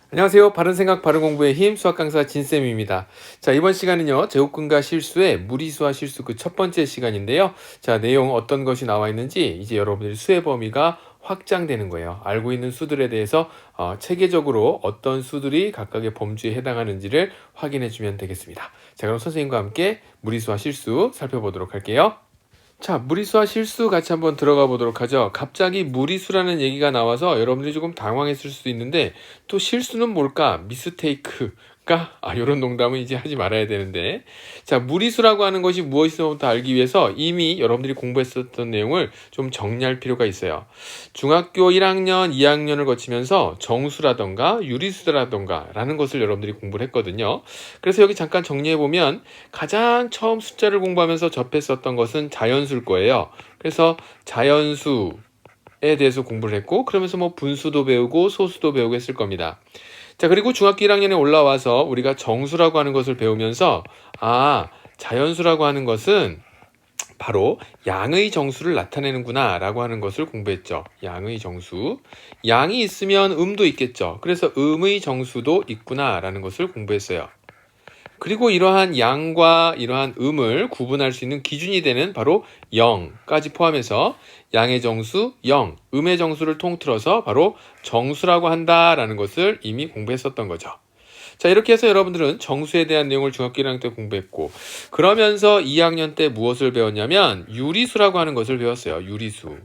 안녕하세요. 바른생각 바른공부의 힘 수학 강사 진쌤입니다. 자, 이번 시간은요. 제곱근과 실수의 무리수와 실수 그 첫 번째 시간인데요. 자, 내용 어떤 것이 나와 있는지 이제 여러분들이 수의 범위가 확장되는 거예요. 알고 있는 수들에 대해서 체계적으로 어떤 수들이 각각의 범주에 해당하는지를 확인해 주면 되겠습니다. 자, 그럼 선생님과 함께 무리수와 실수 살펴보도록 할게요. 자, 무리수와 실수 같이 한번 들어가 보도록 하죠. 갑자기 무리수라는 얘기가 나와서 여러분들이 조금 당황했을 수도 있는데, 또 실수는 뭘까? 미스테이크가, 이런 농담은 이제 하지 말아야 되는데. 자, 무리수라고 하는 것이 무엇인지부터 알기 위해서 이미 여러분들이 공부했었던 내용을 좀 정리할 필요가 있어요. 중학교 1학년, 2학년을 거치면서 정수라던가 유리수라던가 라는 것을 여러분들이 공부를 했거든요. 그래서 여기 잠깐 정리해보면 가장 처음 숫자를 공부하면서 접했었던 것은 자연수일 거예요. 그래서 자연수에 대해서 공부를 했고, 그러면서 뭐 분수도 배우고 소수도 배우고 했을 겁니다. 자, 그리고 중학교 1학년에 올라와서 우리가 정수라고 하는 것을 배우면서 자연수라고 하는 것은 바로 양의 정수를 나타내는구나 라고 하는 것을 공부했죠. 양의 정수. 양이 있으면 음도 있겠죠. 그래서 음의 정수도 있구나 라는 것을 공부했어요. 그리고 이러한 양과 이러한 음을 구분할 수 있는 기준이 되는 바로 0까지 포함해서 양의 정수 0, 음의 정수를 통틀어서 바로 정수라고 한다라는 것을 이미 공부했었던 거죠. 자, 이렇게 해서 여러분들은 정수에 대한 내용을 중학교 1학년 때 공부했고, 그러면서 2학년 때 무엇을 배웠냐면 유리수라고 하는 것을 배웠어요. 유리수.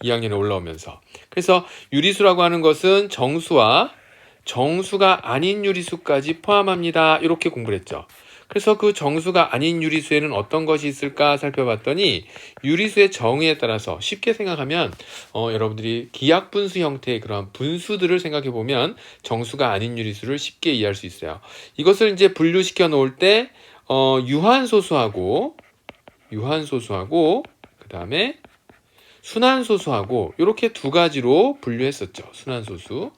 2학년에 올라오면서. 그래서 유리수라고 하는 것은 정수와 정수가 아닌 유리수까지 포함합니다. 이렇게 공부를 했죠. 그래서 그 정수가 아닌 유리수에는 어떤 것이 있을까 살펴봤더니 유리수의 정의에 따라서 쉽게 생각하면 여러분들이 기하분수 형태의 그런 분수들을 생각해 보면 정수가 아닌 유리수를 쉽게 이해할 수 있어요. 이것을 이제 분류시켜 놓을 때 유한소수하고 그 다음에 순환소수하고 이렇게 두 가지로 분류했었죠. 순환소수.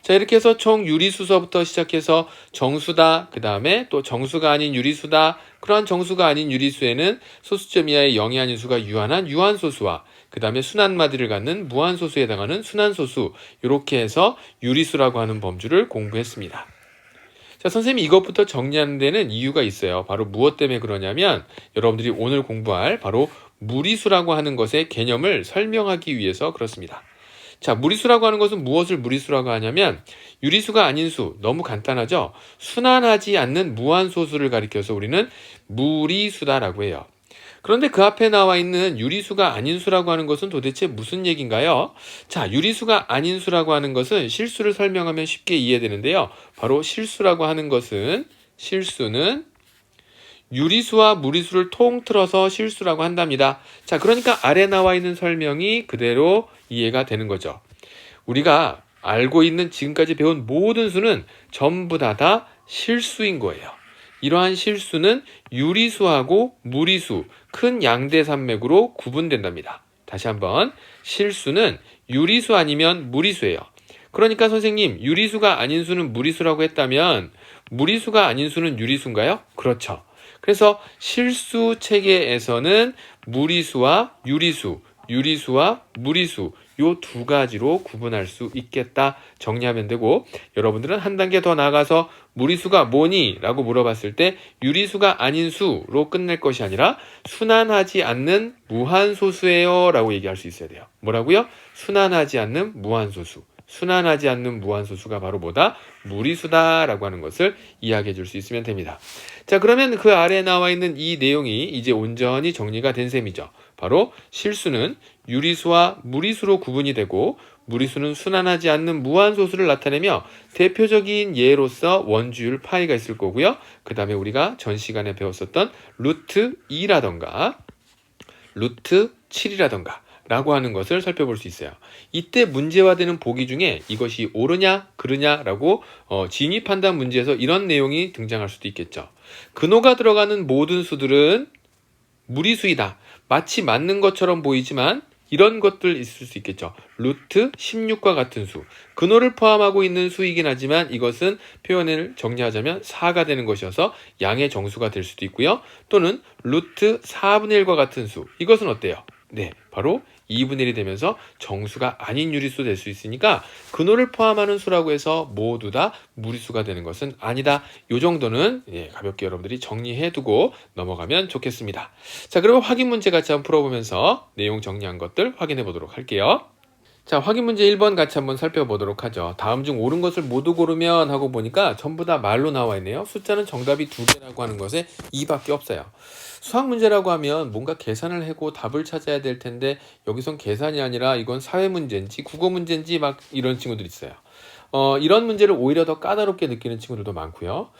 자, 이렇게 해서 총 유리수서부터 시작해서 정수다, 그 다음에 또 정수가 아닌 유리수다. 그러한 정수가 아닌 유리수에는 소수점 이하의 0이 아닌 수가 유한한 유한소수와 그 다음에 순환마디를 갖는 무한소수에 해당하는 순환소수, 이렇게 해서 유리수라고 하는 범주를 공부했습니다. 자, 선생님이 이것부터 정리하는 데는 이유가 있어요. 바로 무엇 때문에 그러냐면 여러분들이 오늘 공부할 바로 무리수라고 하는 것의 개념을 설명하기 위해서 그렇습니다. 자, 무리수라고 하는 것은 무엇을 무리수라고 하냐면 유리수가 아닌 수, 너무 간단하죠? 순환하지 않는 무한소수를 가리켜서 우리는 무리수다라고 해요. 그런데 그 앞에 나와 있는 유리수가 아닌 수라고 하는 것은 도대체 무슨 얘기인가요? 자, 유리수가 아닌 수라고 하는 것은 실수를 설명하면 쉽게 이해되는데요. 바로 실수라고 하는 것은 실수는 유리수와 무리수를 통틀어서 실수라고 한답니다. 자, 그러니까 아래 나와 있는 설명이 그대로 이해가 되는 거죠. 우리가 알고 있는 지금까지 배운 모든 수는 전부 다 실수인 거예요. 이러한 실수는 유리수하고 무리수, 큰 양대산맥으로 구분된답니다. 다시 한번, 실수는 유리수 아니면 무리수예요. 그러니까 선생님, 유리수가 아닌 수는 무리수라고 했다면 무리수가 아닌 수는 유리수인가요? 그렇죠. 그래서 실수 체계에서는 무리수와 유리수, 유리수와 무리수 요 두 가지로 구분할 수 있겠다 정리하면 되고, 여러분들은 한 단계 더 나아가서 무리수가 뭐니? 라고 물어봤을 때 유리수가 아닌 수로 끝낼 것이 아니라 순환하지 않는 무한소수예요 라고 얘기할 수 있어야 돼요. 뭐라고요? 순환하지 않는 무한소수. 순환하지 않는 무한소수가 바로 뭐다? 무리수다라고 하는 것을 이야기해 줄 수 있으면 됩니다. 자, 그러면 그 아래에 나와 있는 이 내용이 이제 온전히 정리가 된 셈이죠. 바로 실수는 유리수와 무리수로 구분이 되고 무리수는 순환하지 않는 무한소수를 나타내며 대표적인 예로서 원주율 파이가 있을 거고요. 그 다음에 우리가 전 시간에 배웠었던 루트 2라던가 루트 7이라던가 라고 하는 것을 살펴볼 수 있어요. 이때 문제화되는 보기 중에 이것이 옳으냐 그르냐라고 진위 판단 문제에서 이런 내용이 등장할 수도 있겠죠. 근호가 들어가는 모든 수들은 무리수이다. 마치 맞는 것처럼 보이지만 이런 것들 있을 수 있겠죠. 루트 16과 같은 수. 근호를 포함하고 있는 수이긴 하지만 이것은 표현을 정리하자면 4가 되는 것이어서 양의 정수가 될 수도 있고요. 또는 루트 4분의 1과 같은 수. 이것은 어때요? 네, 바로 2분의 1이 되면서 정수가 아닌 유리수 될 수 있으니까 근호를 포함하는 수라고 해서 모두 다 무리수가 되는 것은 아니다. 요 정도는 가볍게 여러분들이 정리해두고 넘어가면 좋겠습니다. 자, 그리고 확인 문제 같이 한번 풀어보면서 내용 정리한 것들 확인해 보도록 할게요. 자, 확인 문제 1번 같이 한번 살펴보도록 하죠. 다음 중 옳은 것을 모두 고르면 하고 보니까 전부 다 말로 나와 있네요. 숫자는 정답이 2개라고 하는 것에 2밖에 없어요. 수학 문제라고 하면 뭔가 계산을 하고 답을 찾아야 될 텐데 여기선 계산이 아니라 이건 사회 문제인지 국어 문제인지 막 이런 친구들이 있어요. 이런 문제를 오히려 더 까다롭게 느끼는 친구들도 많고요.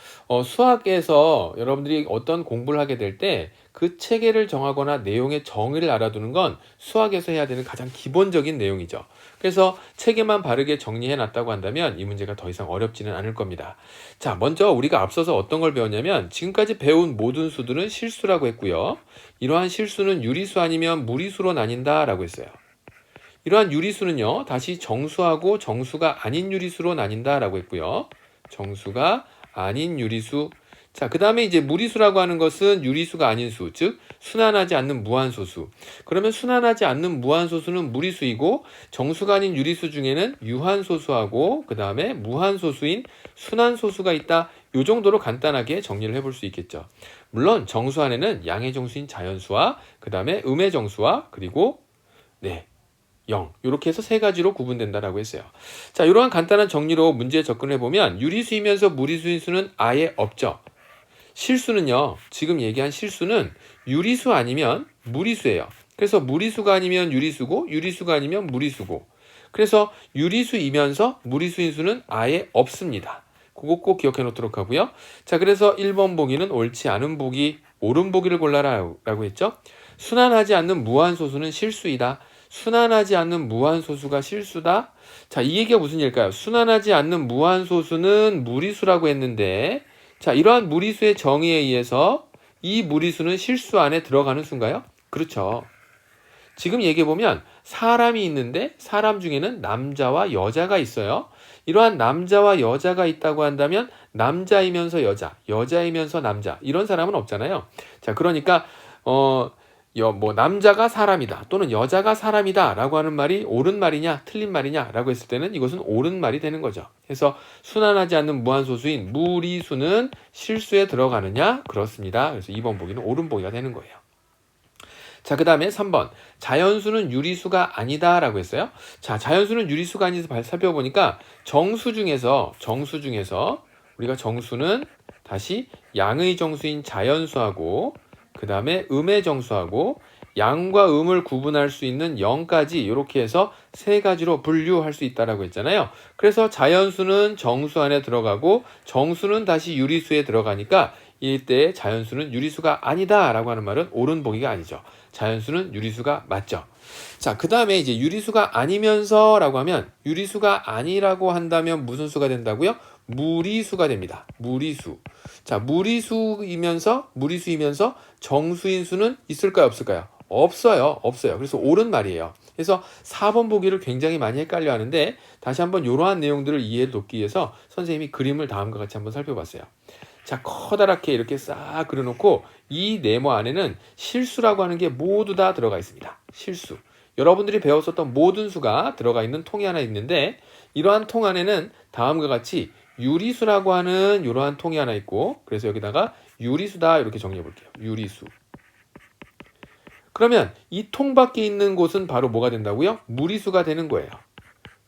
수학에서 여러분들이 어떤 공부를 하게 될 때 그 체계를 정하거나 내용의 정의를 알아두는 건 수학에서 해야 되는 가장 기본적인 내용이죠. 그래서 체계만 바르게 정리해 놨다고 한다면 이 문제가 더 이상 어렵지는 않을 겁니다. 자, 먼저 우리가 앞서서 어떤 걸 배웠냐면 지금까지 배운 모든 수들은 실수라고 했고요. 이러한 실수는 유리수 아니면 무리수로 나뉜다라고 했어요. 이러한 유리수는요, 다시 정수하고 정수가 아닌 유리수로 나뉜다라고 했고요. 정수가 아닌 유리수. 자, 그 다음에 이제 무리수라고 하는 것은 유리수가 아닌 수, 즉 순환하지 않는 무한소수. 그러면 순환하지 않는 무한소수는 무리수이고 정수가 아닌 유리수 중에는 유한소수하고 그 다음에 무한소수인 순환소수가 있다. 요 정도로 간단하게 정리를 해볼 수 있겠죠. 물론 정수 안에는 양의 정수인 자연수와 그 다음에 음의 정수와 그리고 0. 이렇게 해서 세 가지로 구분된다라고 했어요. 자, 이러한 간단한 정리로 문제에 접근해 보면 유리수이면서 무리수인 수는 아예 없죠. 실수는요, 지금 얘기한 실수는 유리수 아니면 무리수예요. 그래서 무리수가 아니면 유리수고 유리수가 아니면 무리수고, 그래서 유리수이면서 무리수인 수는 아예 없습니다. 그거 꼭 기억해 놓도록 하고요. 자, 그래서 1번 보기는 옳지 않은 보기, 옳은 보기를 골라라 라고 했죠. 순환하지 않는 무한소수는 실수이다. 순환하지 않는 무한소수가 실수다. 자, 이 얘기가 무슨 일일까요? 순환하지 않는 무한소수는 무리수라고 했는데, 자, 이러한 무리수의 정의에 의해서 이 무리수는 실수 안에 들어가는 수인가요? 그렇죠. 지금 얘기해보면 사람이 있는데 사람 중에는 남자와 여자가 있어요. 이러한 남자와 여자가 있다고 한다면 남자이면서 여자, 여자이면서 남자, 이런 사람은 없잖아요. 자, 그러니까 남자가 사람이다 또는 여자가 사람이다 라고 하는 말이 옳은 말이냐 틀린 말이냐 라고 했을 때는 이것은 옳은 말이 되는 거죠. 그래서 순환하지 않는 무한소수인 무리수는 실수에 들어가느냐? 그렇습니다. 그래서 2번 보기는 옳은 보기가 되는 거예요. 자, 그 다음에 3번 자연수는 유리수가 아니다 라고 했어요. 자, 자연수는 유리수가 아니다 살펴보니까 정수 중에서 우리가 정수는 다시 양의 정수인 자연수하고 그 다음에 음의 정수하고 양과 음을 구분할 수 있는 0까지 이렇게 해서 세 가지로 분류할 수 있다라고 했잖아요. 그래서 자연수는 정수 안에 들어가고 정수는 다시 유리수에 들어가니까 이때 자연수는 유리수가 아니다 라고 하는 말은 옳은 보기가 아니죠. 자연수는 유리수가 맞죠. 자, 그 다음에 이제 유리수가 아니면서 라고 하면 유리수가 아니라고 한다면 무슨 수가 된다고요? 무리수가 됩니다. 무리수. 자, 무리수이면서 정수인 수는 있을까요? 없을까요? 없어요. 그래서 옳은 말이에요. 그래서 4번 보기를 굉장히 많이 헷갈려 하는데 다시 한번 이러한 내용들을 이해해 돕기 위해서 선생님이 그림을 다음과 같이 한번 살펴봤어요. 자, 커다랗게 이렇게 싹 그려놓고 이 네모 안에는 실수라고 하는 게 모두 다 들어가 있습니다. 실수. 여러분들이 배웠었던 모든 수가 들어가 있는 통이 하나 있는데 이러한 통 안에는 다음과 같이 유리수라고 하는 이러한 통이 하나 있고, 그래서 여기다가 유리수다 이렇게 정리해 볼게요. 유리수. 그러면 이 통 밖에 있는 곳은 바로 뭐가 된다고요? 무리수가 되는 거예요.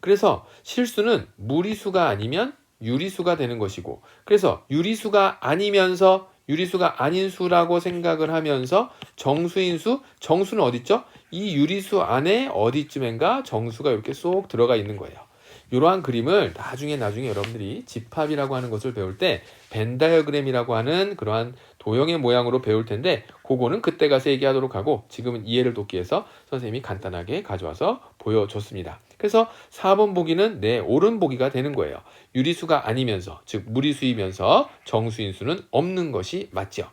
그래서 실수는 무리수가 아니면 유리수가 되는 것이고, 그래서 유리수가 아니면서 유리수가 아닌 수라고 생각을 하면서 정수인 수, 정수는 어디 있죠? 이 유리수 안에 어디쯤인가 정수가 이렇게 쏙 들어가 있는 거예요. 이러한 그림을 나중에 여러분들이 집합이라고 하는 것을 배울 때 벤 다이어그램이라고 하는 그러한 도형의 모양으로 배울 텐데 그거는 그때 가서 얘기하도록 하고 지금은 이해를 돕기 위해서 선생님이 간단하게 가져와서 보여줬습니다. 그래서 4번 보기는 옳은 보기가 되는 거예요. 유리수가 아니면서, 즉 무리수이면서 정수인 수는 없는 것이 맞죠.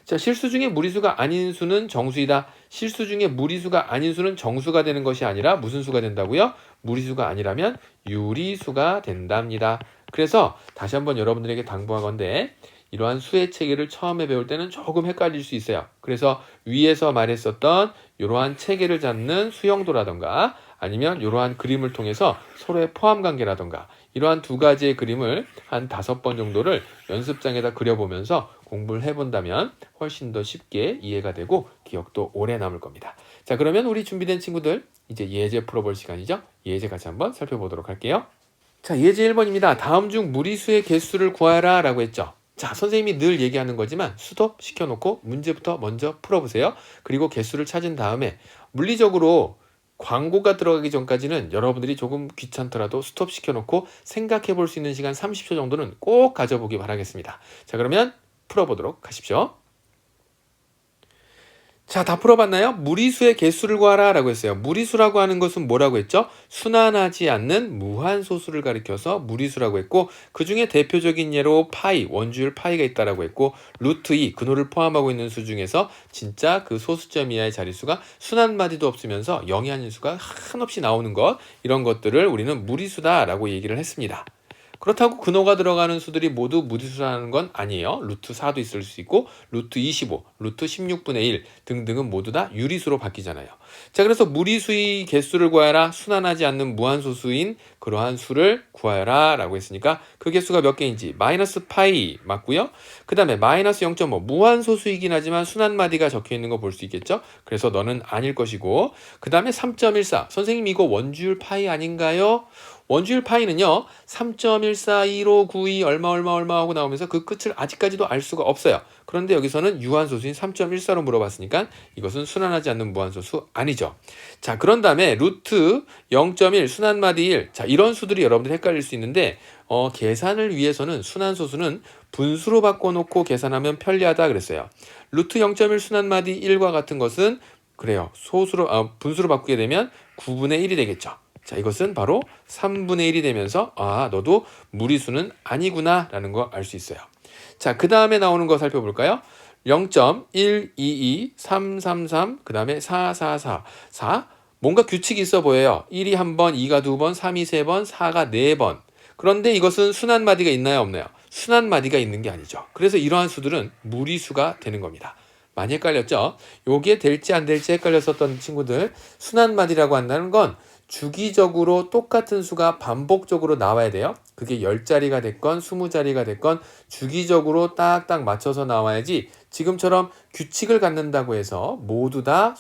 자, 실수 중에 무리수가 아닌 수는 정수이다. 실수 중에 무리수가 아닌 수는 정수가 되는 것이 아니라 무슨 수가 된다고요? 무리수가 아니라면 유리수가 된답니다. 그래서 다시 한번 여러분들에게 당부하건대 이러한 수의 체계를 처음에 배울 때는 조금 헷갈릴 수 있어요. 그래서 위에서 말했었던 이러한 체계를 잡는 수용도라던가 아니면 이러한 그림을 통해서 서로의 포함 관계라던가 이러한 두 가지의 그림을 한 5번 정도를 연습장에다 그려보면서 공부를 해본다면 훨씬 더 쉽게 이해가 되고 기억도 오래 남을 겁니다. 자, 그러면 우리 준비된 친구들 이제 예제 풀어볼 시간이죠. 예제 같이 한번 살펴보도록 할게요. 자, 예제 1번입니다. 다음 중 무리수의 개수를 구하라 라고 했죠. 자, 선생님이 늘 얘기하는 거지만 스톱 시켜놓고 문제부터 먼저 풀어보세요. 그리고 개수를 찾은 다음에 물리적으로 광고가 들어가기 전까지는 여러분들이 조금 귀찮더라도 스톱 시켜놓고 생각해 볼 수 있는 시간 30초 정도는 꼭 가져보기 바라겠습니다. 자, 그러면 풀어보도록 하십시오. 자, 다 풀어봤나요? 무리수의 개수를 구하라 라고 했어요. 무리수라고 하는 것은 뭐라고 했죠? 순환하지 않는 무한소수를 가리켜서 무리수라고 했고, 그 중에 대표적인 예로 파이, 원주율 파이가 있다라고 했고, 루트 2, 근호를 포함하고 있는 수 중에서 진짜 그 소수점 이하의 자릿수가 순환마디도 없으면서 영의 한인수가 한없이 나오는 것, 이런 것들을 우리는 무리수다라고 얘기를 했습니다. 그렇다고 근호가 들어가는 수들이 모두 무리수라는 건 아니에요. 루트 4도 있을 수 있고 루트 25, 루트 16분의 1 등등은 모두 다 유리수로 바뀌잖아요. 자, 그래서 무리수의 개수를 구하여라. 순환하지 않는 무한소수인 그러한 수를 구하여라 라고 했으니까 그 개수가 몇 개인지 마이너스 파이 맞고요. 그 다음에 마이너스 0.5 무한소수이긴 하지만 순환마디가 적혀있는 거 볼 수 있겠죠. 그래서 너는 아닐 것이고, 그 다음에 3.14 선생님 이거 원주율 파이 아닌가요? 원주율 파이는요 3.141592 얼마 하고 나오면서 그 끝을 아직까지도 알 수가 없어요. 그런데 여기서는 유한소수인 3.14로 물어봤으니까 이것은 순환하지 않는 무한소수 아니죠. 자, 그런 다음에 루트 0.1 순환마디 1. 자, 이런 수들이 여러분들 헷갈릴 수 있는데 계산을 위해서는 순환소수는 분수로 바꿔놓고 계산하면 편리하다 그랬어요. 루트 0.1 순환마디 1과 같은 것은 그래요. 분수로 바꾸게 되면 9분의 1이 되겠죠. 자, 이것은 바로 3분의 1이 되면서 너도 무리수는 아니구나 라는 거 알 수 있어요. 자, 그 다음에 나오는 거 살펴볼까요? 0.122, 333, 그 다음에 444. 4, 뭔가 규칙이 있어 보여요. 1이 한 번, 2가 두 번, 3이 세 번, 4가 네 번. 그런데 이것은 순환마디가 있나요, 없나요? 순환마디가 있는 게 아니죠. 그래서 이러한 수들은 무리수가 되는 겁니다. 많이 헷갈렸죠? 요게 될지 안 될지 헷갈렸었던 친구들, 순환마디라고 한다는 건 주기적으로 똑같은 수가 반복적으로 나와야 돼요. 그게 10자리가 됐건 20자리가 됐건 주기적으로 딱딱 맞춰서 나와야지 지금처럼 규칙을 갖는다고 해서 모두 다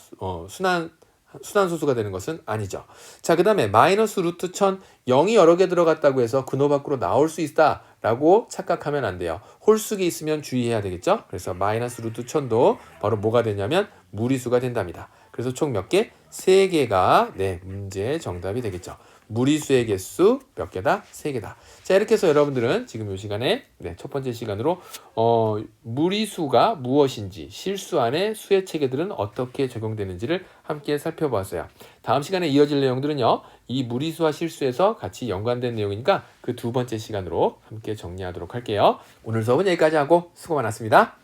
순환소수가 되는 것은 아니죠. 자, 그 다음에 마이너스 루트 1000 0이 여러 개 들어갔다고 해서 근호 밖으로 나올 수 있다 라고 착각하면 안 돼요. 홀수기 있으면 주의해야 되겠죠. 그래서 마이너스 루트 1000도 바로 뭐가 되냐면 무리수가 된답니다. 그래서 총 몇 개? 3개가 문제의 정답이 되겠죠. 무리수의 개수 몇 개다? 3개다. 자, 이렇게 해서 여러분들은 지금 이 시간에 첫 번째 시간으로 무리수가 무엇인지, 실수 안에 수의 체계들은 어떻게 적용되는지를 함께 살펴보았어요. 다음 시간에 이어질 내용들은요, 이 무리수와 실수에서 같이 연관된 내용이니까 그 두 번째 시간으로 함께 정리하도록 할게요. 오늘 수업은 여기까지 하고 수고 많았습니다.